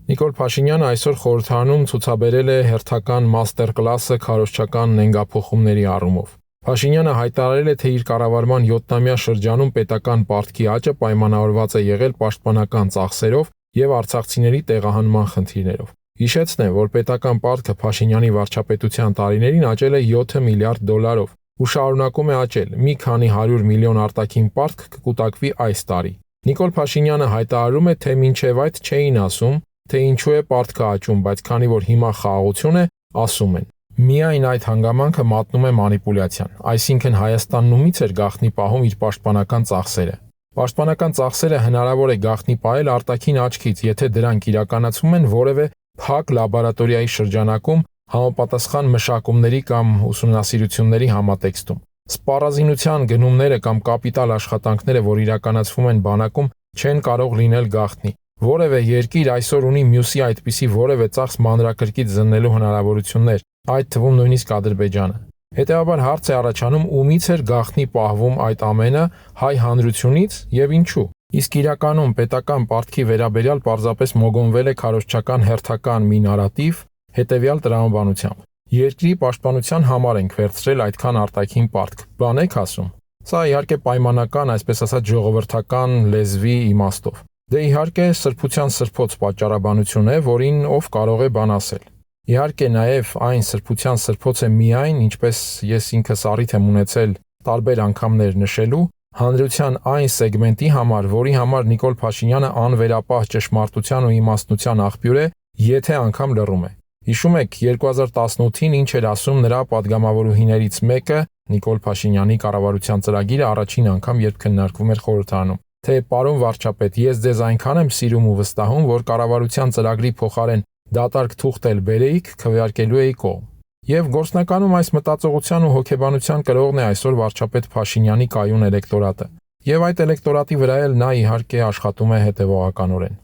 Նիկոլ Փաշինյանը այսօր խորհրդարանում ցուցաբերել է հերթական մաստեր կլասը քարոզչական նենգափոխումների առումով։ Փաշինյանը հայտարարել է, թե իր կառավարման 7-ամյա շրջանում պետական պարտքի աճը պայմանավորված է եղել պաշտպանական ծախսերով եւ արցախցիների տեղահանման խնդիրներով։ Հիշեցնեմ, որ պետական պարտքը Փաշինյանի վարչապետության տարիներին աճել է 7 միլիարդ դոլարով ու շարունակում է աճել։ Մի քանի 100 միլիոն արտաքին պարտք կկուտակվի այս տարի։ Նիկոլ Փաշինյանը հայտարարում է, թե մինչև այդ չէին ասում, թե ինչու է պարտքը աճում, բայց քանի որ հիմա խաղաղություն է, ասում են։ Միայն այդ հանգամանքը մատնում է մանիպուլյացիան, այսինքն Հայաստանն ումից էր գաղտնի պահում իր պաշտպանական ծախսերը։ Պաշտպանական ծախսերը հնարավոր է գաղտնի պահել արտաքին աճքից, եթե դրանք իրականացվում են որևէ փակ լաբորատորիայի շրջանակում համապատասխան մշակումների կամ ուսումնասիրությունների համատեքստում։ Սպառազինության գնումները կամ կապիտալ աշխատանքները, որ իրականացվում են բանակում, չեն կարող լինել գաղտնի։ Որևէ երկիր այսօր ունի մյուսի այդպիսի որևէ ծախս մանրակրկիտ զննելու հնարավորություններ, այդ թվում նույնիսկ Ադրբեջանը։ Հետևաբար հարց է առաջանում, ումից էր գաղտնի պահվում այդ ամենը, հայ հանրությունից եւ ինչու։ Իսկ իրականում պետական պարտքի վերաբերյալ պարզապես մոգոնվել է քարոզչական հերթական մի նարատիվ հետևյալ տրամաբանությամբ։ Երկրի պաշտպանության համար ենք վերցրել այդքան արտաքին պարտք։ Բան եք ասում։ Սա իհարկե պայմանական, այսպես ասած, ժողովրդական լեզվի իմաստով։ Դե իհարկե սրբության սրբոց պատճառաբանություն է, որին ով կարող է բան ասել։ Իհարկե նաև այն սրբության սրբոց է միայն, ինչպես ես ինքս առիթ եմ ունեցել տարբեր անգամներ նշելու, հանրության այն սեգմենտի համար, որի համար Նիկոլ Փաշինյանը անվերապահ ճշմարտության ու իմաստնության աղբյուր է, եթե անգամ լռում է։ Հիշում եք 2018-ին ինչ էր ասում նրա падգամավորուհիներից մեկը Նիկոլ Փաշինյանի կառավարության ծրագիրը առաջին անգամ, երբ քննարկվում էր խորհրդարանում, թե պարոն վարչապետ, ես ձեզ այնքան եմ սիրում ու վստահում, որ կառավարության ծրագրի փոխարեն դատարկ թուղթ էլ բերեիք, քվեարկելու էի կողմ։ Եվ գործնականում այս մտածողության ու հոգեբանության կրողն է այսօր վարչապետ Փաշինյանի կայուն էլեկտորատը։ Եվ այդ էլեկտորատի վրա էլ նա իհարկե աշխատում է հետևողականորեն։